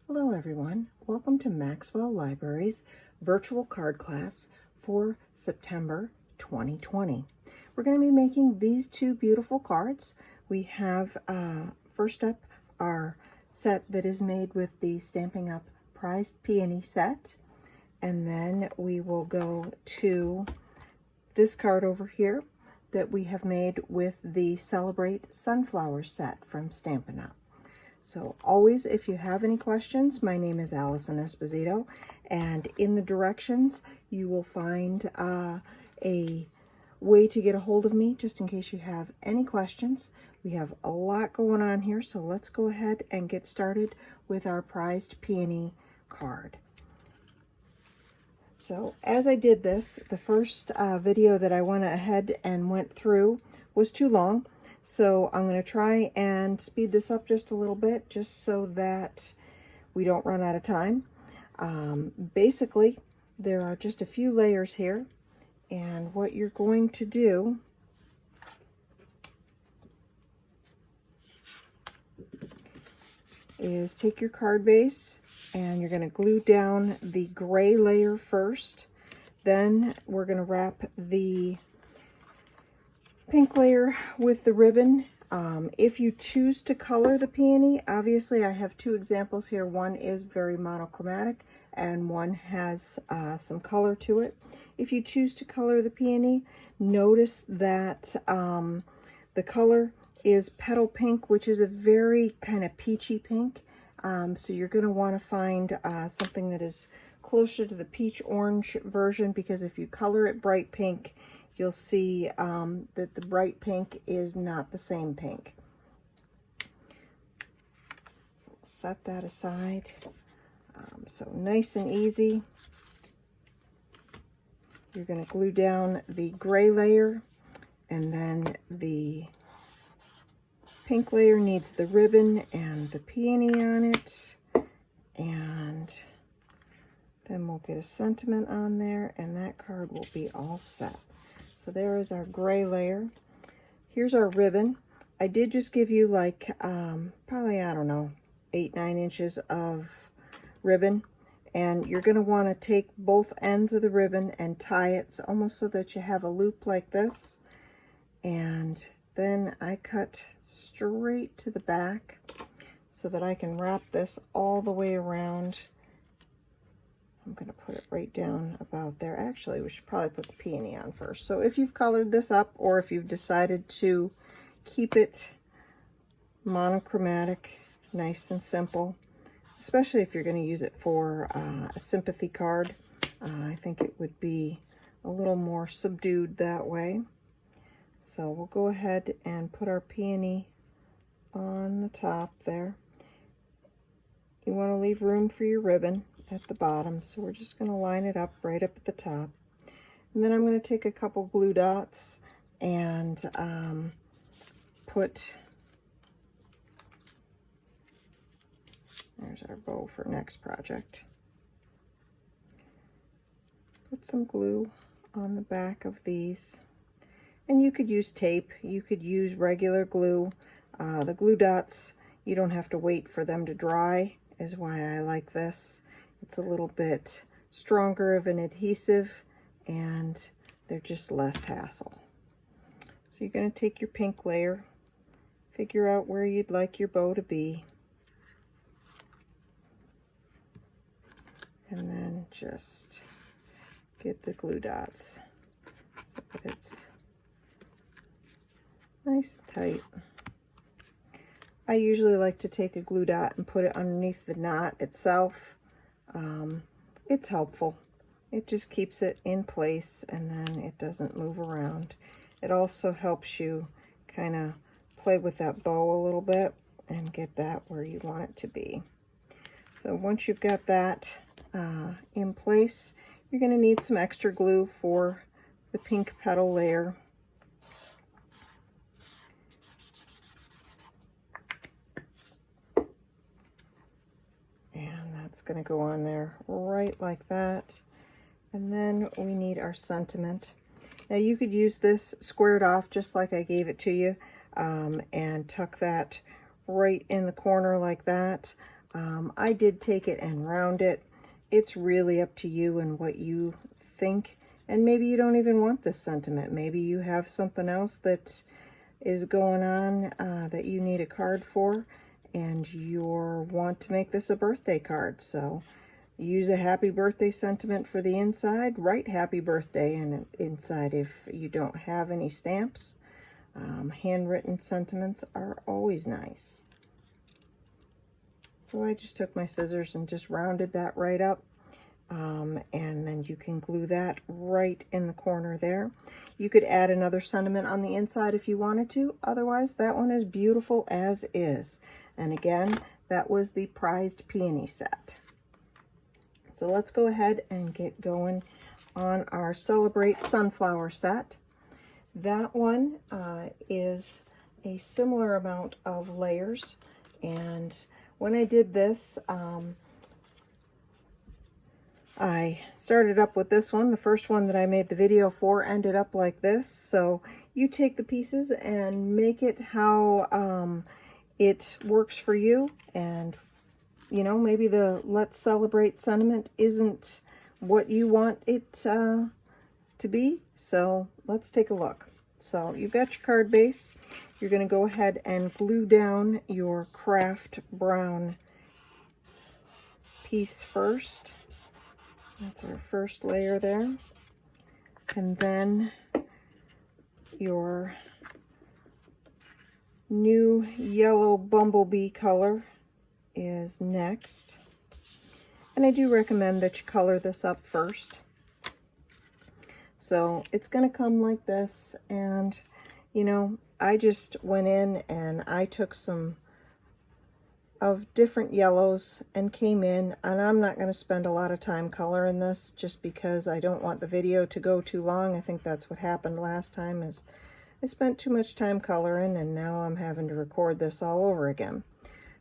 Hello everyone, welcome to Maxwell Library's virtual card class for September 2020. We're going to be making these two beautiful cards. We have first up our set that is made with the Stampin' Up! Prized Peony set, and then we will go to this card over here that we have made with the Celebrate Sunflower set from Stampin' Up! So always, if you have any questions, my name is Allison Esposito, and in the directions you will find a way to get a hold of me just in case you have any questions. We have a lot going on here, so let's go ahead and get started with our Prized Peony card. So as I did this, the first video that I went ahead and went through was too long. So I'm going to try and speed this up just a little bit, just so that we don't run out of time. Basically, there are just a few layers here, and what you're going to do is take your card base and you're going to glue down the gray layer first. Then we're going to wrap the pink layer with the ribbon. If you choose to color the peony, obviously I have two examples here. One is very monochromatic and one has some color to it. If you choose to color the peony, notice that the color is petal pink, which is a very kind of peachy pink. So you're going to want to find something that is closer to the peach orange version, because if you color it bright pink, you'll see that the bright pink is not the same pink. So we'll set that aside. So nice and easy. You're going to glue down the gray layer, and then the pink layer needs the ribbon and the peony on it. And then we'll get a sentiment on there, and that card will be all set. So there is our gray layer. Here's our ribbon. I did just give you like probably, I don't know, 8-9 inches of ribbon, and you're going to want to take both ends of the ribbon and tie it almost so that you have a loop like this. And then I cut straight to the back so that I can wrap this all the way around. I'm going to put it right down about there. Actually, we should probably put the peony on first. So if you've colored this up, or if you've decided to keep it monochromatic, nice and simple, especially if you're going to use it for a sympathy card, I think it would be a little more subdued that way. So we'll go ahead and put our peony on the top there. You want to leave room for your ribbon at the bottom, so we're just going to line it up right up at the top. And then I'm going to take a couple glue dots and put, there's our bow for next project. Put some glue on the back of these. And you could use tape, you could use regular glue. The glue dots, you don't have to wait for them to dry, is why I like this. It's a little bit stronger of an adhesive, and they're just less hassle. So you're going to take your pink layer, figure out where you'd like your bow to be, and then just get the glue dots so that it's nice and tight. I usually like to take a glue dot and put it underneath the knot itself. It's helpful. It just keeps it in place, and then it doesn't move around. It also helps you kind of play with that bow a little bit and get that where you want it to be. So once you've got that in place, you're going to need some extra glue for the pink petal layer. It's going to go on there right like that. And then we need our sentiment. Now you could use this squared off just like I gave it to you, and tuck that right in the corner like that. I did take it and round it. It's really up to you and what you think. And maybe you don't even want this sentiment. Maybe you have something else that is going on that you need a card for, and you want to make this a birthday card. So use a happy birthday sentiment for the inside. Write happy birthday and inside if you don't have any stamps. Handwritten sentiments are always nice. So I just took my scissors and just rounded that right up. And then you can glue that right in the corner there. You could add another sentiment on the inside if you wanted to. Otherwise, that one is beautiful as is. And again, that was the prized peony set. So let's go ahead and get going on our Celebrate Sunflower set. That one is a similar amount of layers. And when I did this, I started up with this one. The first one that I made the video for ended up like this. So you take the pieces and make it how it works for you. And, you know, maybe the Let's Celebrate sentiment isn't what you want it to be. So let's take a look. So you've got your card base. You're going to go ahead and glue down your craft brown piece first. That's our first layer there. And then your new yellow bumblebee color is next. And I do recommend that you color this up first. So it's going to come like this. And, you know, I just went in and I took some of different yellows and came in, and I'm not going to spend a lot of time coloring this just because I don't want the video to go too long. I think that's what happened last time, is I spent too much time coloring and now I'm having to record this all over again.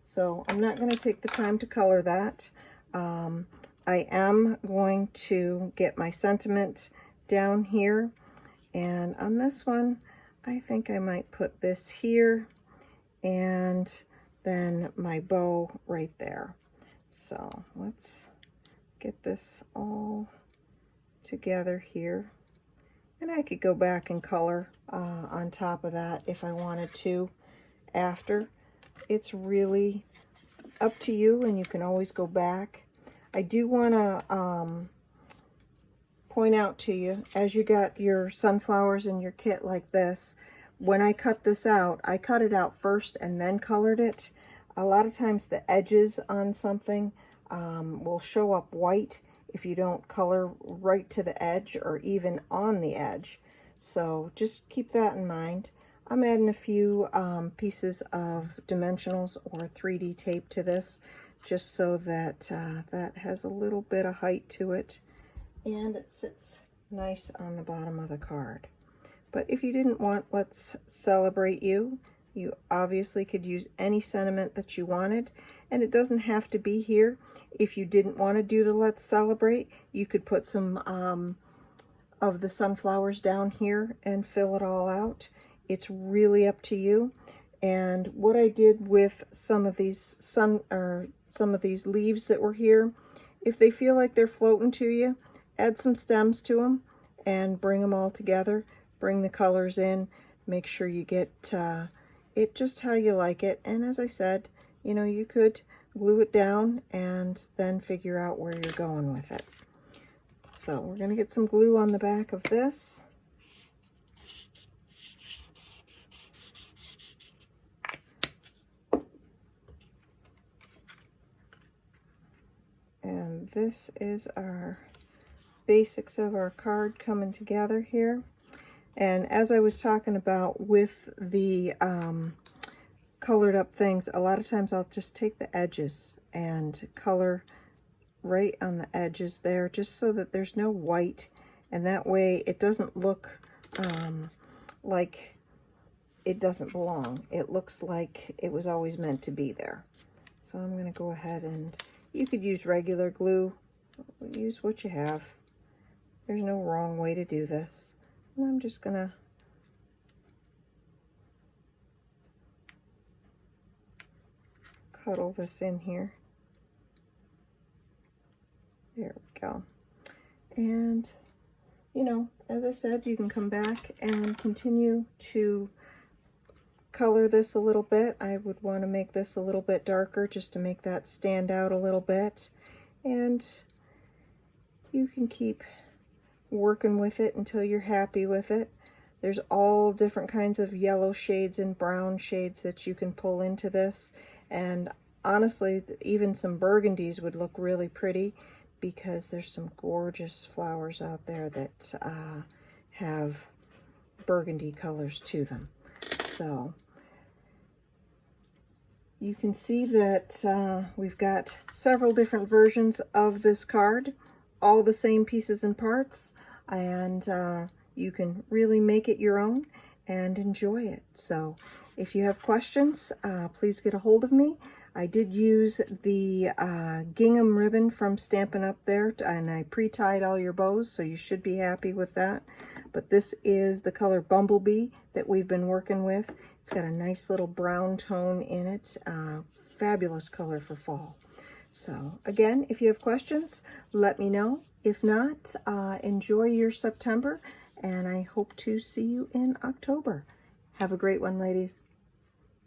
So I'm not going to take the time to color that. I am going to get my sentiment down here, and on this one I think I might put this here and then my bow right there. So let's get this all together here. And I could go back and color on top of that if I wanted to after. It's really up to you, and you can always go back. I do want to point out to you, as you got your sunflowers in your kit like this, when I cut this out, I cut it out first and then colored it. A lot of times the edges on something will show up white if you don't color right to the edge or even on the edge. So just keep that in mind. I'm adding a few pieces of dimensionals or 3D tape to this, just so that that has a little bit of height to it and it sits nice on the bottom of the card. But if you didn't want Let's Celebrate You, you obviously could use any sentiment that you wanted, and it doesn't have to be here. If you didn't want to do the Let's Celebrate, you could put some of the sunflowers down here and fill it all out. It's really up to you. And what I did with some of these some of these leaves that were here, if they feel like they're floating to you, add some stems to them and bring them all together. Bring the colors in, make sure you get it just how you like it. And as I said, you know, you could glue it down and then figure out where you're going with it. So we're going to get some glue on the back of this. And this is our basics of our card coming together here. And as I was talking about with the colored up things, a lot of times I'll just take the edges and color right on the edges there, just so that there's no white, and that way it doesn't look like it doesn't belong. It looks like it was always meant to be there. So I'm going to go ahead, and you could use regular glue. Use what you have. There's no wrong way to do this. And I'm just going to cuddle this in here. There we go. And, you know, as I said, you can come back and continue to color this a little bit. I would want to make this a little bit darker just to make that stand out a little bit. And you can keep working with it until you're happy with it. There's all different kinds of yellow shades and brown shades that you can pull into this. And honestly, even some burgundies would look really pretty, because there's some gorgeous flowers out there that have burgundy colors to them. So you can see that we've got several different versions of this card, all the same pieces and parts, and you can really make it your own and enjoy it. So if you have questions, please get a hold of me. I did use the gingham ribbon from Stampin' Up! There, and I pre-tied all your bows, so you should be happy with that. But this is the color Bumblebee that we've been working with. It's got a nice little brown tone in it. Fabulous color for fall. So again, if you have questions, let me know. If not, enjoy your September, and I hope to see you in October. Have a great one, ladies.